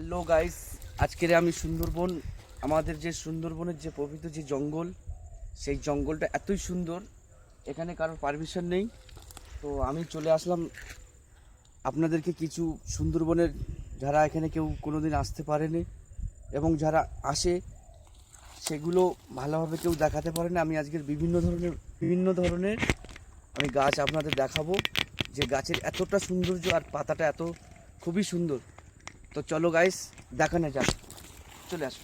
Hello guys, আজকের আমি সুন্দরবন, আমাদের যে সুন্দরবনের যে পবিত্র যে জঙ্গল, সেই জঙ্গলটা এতই সুন্দর, এখানে কারোর পারমিশন নেই। তো আমি চলে আসলাম আপনাদেরকে কিছু সুন্দরবনের, যারা এখানে কেউ কোনোদিন আসতে পারেনি এবং যারা আসে সেগুলো ভালোভাবে কেউ দেখাতে পারে না। আমি আজকের বিভিন্ন ধরনের আমি গাছ আপনাদের দেখাবো, যে গাছের এতটা সৌন্দর্য আর পাতাটা এত খুবই সুন্দর। তো চলো গাইস, দেখানো যাক, চলে আসো।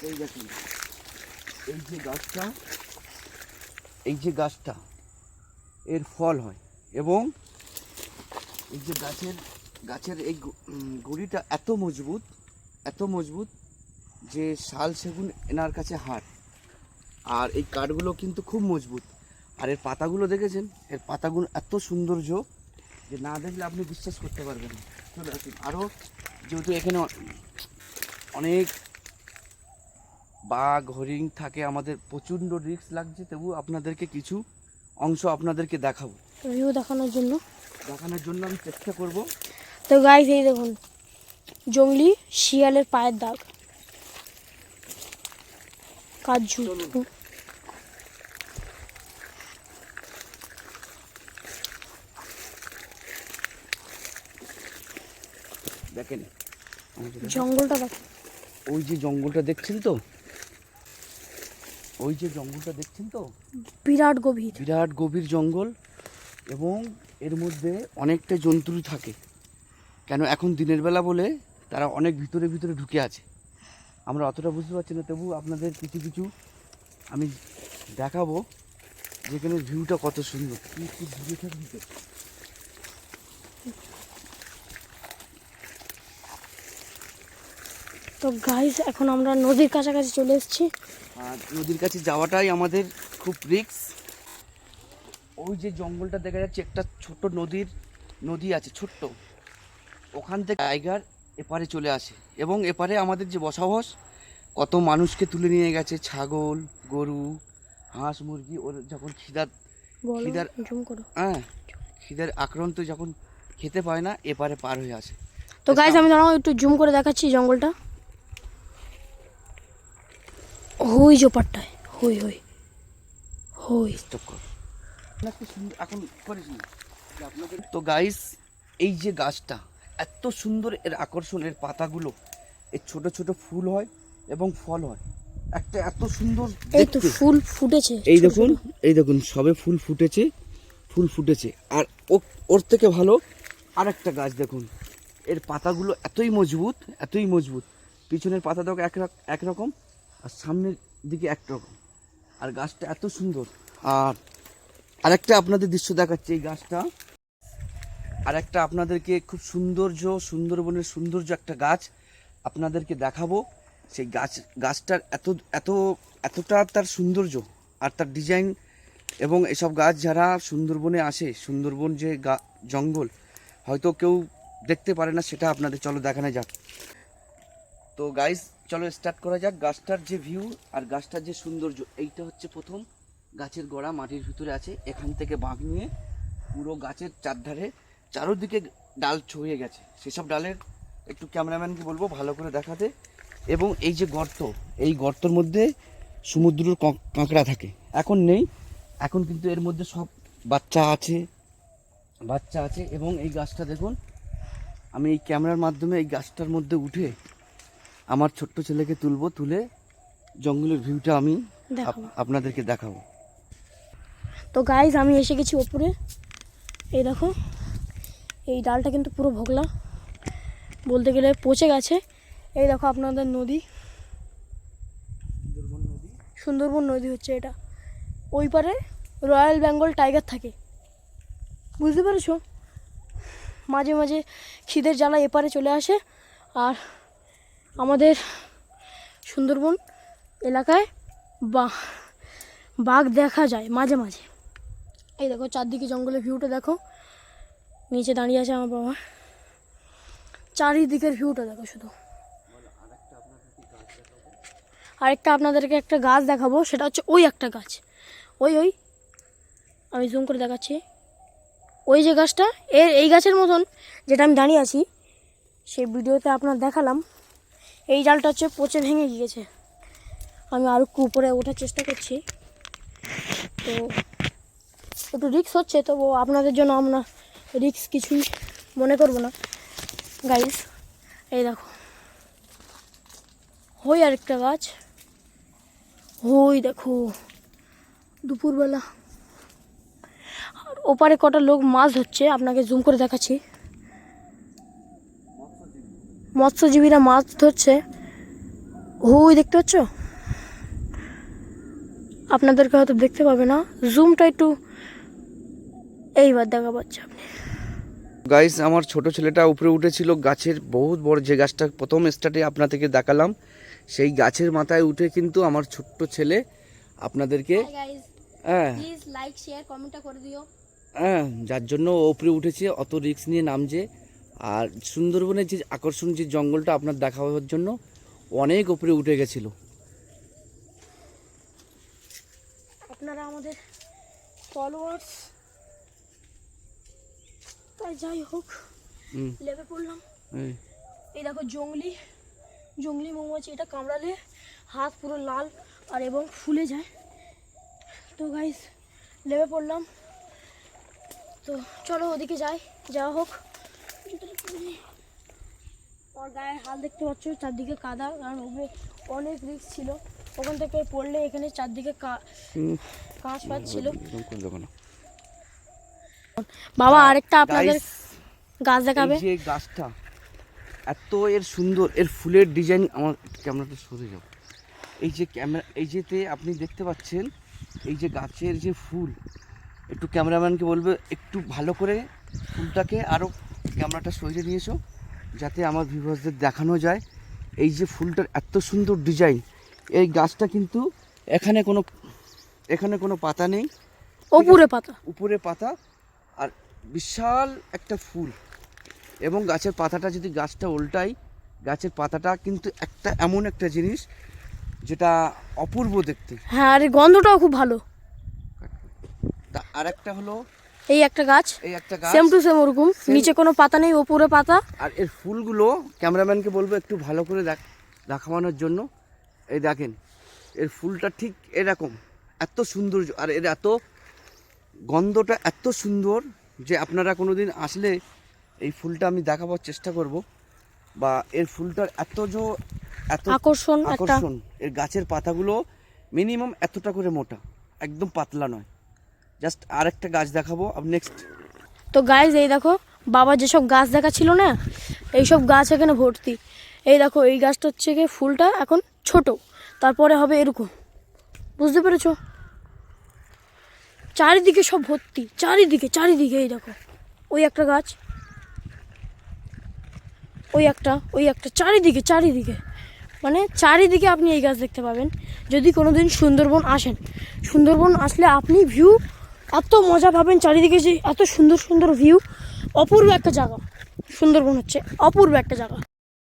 এই দেখুন, এই যে গাছটা, এই যে গাছটা এর ফল হয়, এবং এই যে গাছের এই গুঁড়িটা এত মজবুত যে শাল সেগুন এনার কাছে হার। আর এই কাঠগুলো কিন্তু খুব মজবুত। আর এর পাতাগুলো দেখেছেন, এর পাতাগুলো এত সৌন্দর্য যে না দেখলে আপনি বিশ্বাস করতে পারবেন না। চলে আসুন। আরও যেহেতু এখানে অনেক বাঘ হরিণ থাকে, আমাদের প্রচণ্ড রিস্ক লাগছে, তবু আপনাদেরকে কিছু অংশ আপনাদেরকে দেখাবো, ভিউ দেখানোর জন্য আমি চেষ্টা করব। তো গাইস, এই দেখুন জঙ্গলি শিয়ালের পায়ের দাগ, কাজু। দেখেন জঙ্গলটা দেখ, ওই যে জঙ্গলটা দেখছেন তো, বিরাট গভীর জঙ্গল, এবং এর মধ্যে অনেকটা জন্তু থাকে। কেন এখন দিনের বেলা বলে তারা অনেক ভিতরে ঢুকে আছে, আমরা অতটা বুঝতে পারছি না, তবু আপনাদের কিছু আমি দেখাবো যেখানে ভিউটা কত সুন্দর। তো গাইস, এখন আমরা নদীর কাছাকাছি চলে এসেছি। আর নদীর কাছে যাওয়াটাই আমাদের খুব রিস্ক। ওই যে জঙ্গলটা দেখা যাচ্ছে, একটা ছোট নদী আছে ছোট্ট, ওখান থেকে টাইগার এপারে চলে আসে, এবং এপারে আমাদের যে বসবাস, কত মানুষকে তুলে নিয়ে গেছে, ছাগল গরু হাঁস মুরগি। ওর যখন খিদার আক্রান্ত, যখন খেতে পায় না, এপারে পার হয়ে আসে। তো গাইস, আমি দাঁড়াও একটু জুম করে দেখাচ্ছি জঙ্গলটা। হই জোপারটায় হই হই হই স্টপ কর এখন করিস না। তো গাইস, এই যে গাছটা এত সুন্দর, এর আকর্ষণ, এর পাতাগুলো, এর ছোট ছোট ফুল হয় এবং ফল হয়, একটা এত সুন্দর এই তো ফুল ফুটেছে, এই দেখুন সবে ফুল ফুটেছে। আর ওর থেকে ভালো আর একটা গাছ দেখুন, এর পাতাগুলো এতই মজবুত, পিছনের পাতা দেখো একরকম, আর সামনের দিকে একরকম, আর গাছটা এত সুন্দর। আর আরেকটা আপনাদের দৃশ্য দেখাচ্ছে, এই গাছটা আরেকটা আপনাদেরকে খুব সুন্দরবনের সৌন্দর্য একটা গাছ আপনাদেরকে দেখাবো। সেই গাছটার এতটা তার সৌন্দর্য আর তার ডিজাইন, এবং এসব গাছ যারা সুন্দরবনে আসে, সুন্দরবন যে জঙ্গল হয়তো কেউ দেখতে পারে না, সেটা আপনাদের চলো দেখানো যাক। তো গাইস, চলো স্টার্ট করা যাক। গাছটার যে ভিউ আর গাছটার যে সৌন্দর্য, এইটা হচ্ছে প্রথম গাছের গোড়া, মাটির ভিতরে আছে। এখান থেকে বাঁক নিয়ে পুরো গাছের চারোদিকে ডাল ছড়িয়ে গেছে, সেসব ডালের একটু ক্যামেরাম্যানকে বলবো ভালো করে দেখাতে। এবং এই যে এই গর্তর মধ্যে সমুদ্রের কাঁকড়া থাকে, এখন নেই, এখন কিন্তু এর মধ্যে সব বাচ্চা আছে। এবং এই গাছটা দেখুন, আমি এই ক্যামেরার মাধ্যমে এই গাছটার মধ্যে উঠে আমার ছোট্ট ছেলেকে তুলে জঙ্গলের ভিউটা আমি আপনাদেরকে দেখাবো। তো গাইস, আমি এসে গেছি ওপরে। এই দেখো, এই ডালটা কিন্তু পুরো ভোগলা, বলতে গেলে পচে গেছে। এই দেখো আপনাদের নদী, সুন্দরবন নদী হচ্ছে এটা। ওই পারে রয়্যাল বেঙ্গল টাইগার থাকে, বুঝতে পেরেছো? মাঝে মাঝে খিদের জ্বালা এপারে চলে আসে, আর আমাদের সুন্দরবন এলাকায় বাঘ দেখা যায় মাঝে মাঝে। এই দেখো চারদিকে জঙ্গলের ভিউটা দেখো, নিচে দাঁড়িয়ে আছে আমার বাবা, চারিদিকের ভিউটা দেখো শুধু। আরেকটা আপনাদেরকে একটা গাছ দেখাবো, সেটা হচ্ছে ওই একটা গাছ, ওই আমি জুম করে দেখাচ্ছি, ওই যে গাছটা এই গাছের মতন যেটা আমি দাঁড়িয়ে আছি, সেই ভিডিওতে আপনার দেখালাম, এই জালটা হচ্ছে পচে ভেঙে গিয়েছে। আমি আরও একটু উপরে ওঠার চেষ্টা করছি, তো একটু রিস্ক হচ্ছে, তবু আপনাদের জন্য আমরা রিস্ক কিছুই মনে করব না গাইস। এই দেখো হই আরেকটা গাছ, হই দেখো দুপুরবেলা, আর ওপারে কটা লোক মাছ ধরছে, আপনাকে জুম করে দেখাচ্ছি। মৎস্যজীবীরা মাছ ধরছে, হই দেখতে পাচ্ছ? আপনাদেরকে হয়তো দেখতে পাবে না, জুমটা একটু এইবার দেখা পাচ্ছে আপনি। গাইস, আমার ছোট ছেলেটা উপরে উঠেছিল গাছের বহুত বড়, যে গাছটা প্রথম স্টার্টে আপনাদেরকে দেখালাম, সেই গাছের মাথায় উঠে কিন্তু আমার ছোট্ট ছেলে আপনাদেরকে প্লিজ লাইক শেয়ার কমেন্টটা করে দিও। যার জন্য ও উপরে উঠেছে, অত রিস্ক নিয়ে নামছে। আর সুন্দরবনের যে আকর্ষণ, যে জঙ্গলটা আপনার দেখাবার জন্য অনেক উপরে উঠে গেছিল। আপনারা আমাদের ফলোয়ার্স, তাই যাই হোক লেবে পড়লাম। এই দেখো জঙ্গলি মৌমাছি, এটা কামড়ালে হাত পুরো লাল আর এবং ফুলে যায়। তো গাইস লেবে পড়লাম, তো চলো ওদিকে যাওয়া হোক। আর গায়ের হাল দেখতে পাচ্ছ, চারদিকে কাদা, কারণ ওখানে অনেক রিস্ক ছিল, ওখান থেকে পড়লে এখানে চারদিকে কাঁচ পাচ্ছিল। বাবা আরেকটা আপনাদের গাছ দেখাবে। এই যে গাছটা এত এর সুন্দর, এর ফুলের ডিজাইন, আমার ক্যামেরাটা সরে যাও, এই যে ক্যামেরা, এই যেতে আপনি দেখতে পাচ্ছেন এই যে গাছের যে ফুল, একটু ক্যামেরাম্যানকে বলবে একটু ভালো করে ফুলটাকে আরও ক্যামেরাটা সরিয়ে নিয়ে এসো, যাতে আমার ভিউয়ার্সদের দেখানো যায়। এই যে ফুলটার এত সুন্দর ডিজাইন, এই গাছটা কিন্তু এখানে কোনো পাতা নেই, উপরে পাতা, আর বিশাল একটা ফুল, এবং গাছের পাতাটা যদি গাছটা উল্টাই, গাছের পাতাটা কিন্তু এমন একটা জিনিস যেটা অপূর্ব দেখতে। হ্যাঁ, আর গন্ধটাও খুব ভালো। আর একটা হলো এই একটা গাছ সেম টু সেম ওরকম, নিচে কোনো পাতা নেই, উপরে পাতা। আর এর ফুলগুলো ক্যামেরাম্যানকে বলবো একটু ভালো করে দেখানোর জন্য। এই দেখেন এর ফুলটা ঠিক এরকম, এত সুন্দর, আর এর এত গন্ধটা এত সুন্দর যে আপনারা কোনোদিন আসলে এই ফুলটা আমি দেখাবার চেষ্টা করব। বা এর ফুলটার এত আকর্ষণ, এর গাছের পাতাগুলো মিনিমাম এতটা করে মোটা, একদম পাতলা নয়। জাস্ট আরেকটা গাছ দেখাবো নেক্সট। তো গাইজ এই দেখো, বাবা যেসব গাছ দেখাচ্ছিল না, এইসব গাছ এখানে ভর্তি। এই দেখো এই গাছটা হচ্ছে গিয়ে ফুলটা এখন ছোট, তারপরে হবে এরকম, বুঝতে পেরেছো? চারিদিকে সব ভর্তি, চারিদিকে। এই দেখো ওই একটা গাছ, ওই একটা চারিদিকে, মানে চারিদিকে আপনি এই গাছ দেখতে পাবেন যদি কোনোদিন সুন্দরবন আসেন। সুন্দরবন আসলে আপনি ভিউ এত মজা পাবেন, চারিদিকে যে এত সুন্দর ভিউ, অপূর্ব একটা জায়গা। সুন্দরবন হচ্ছে অপূর্ব একটা জায়গা।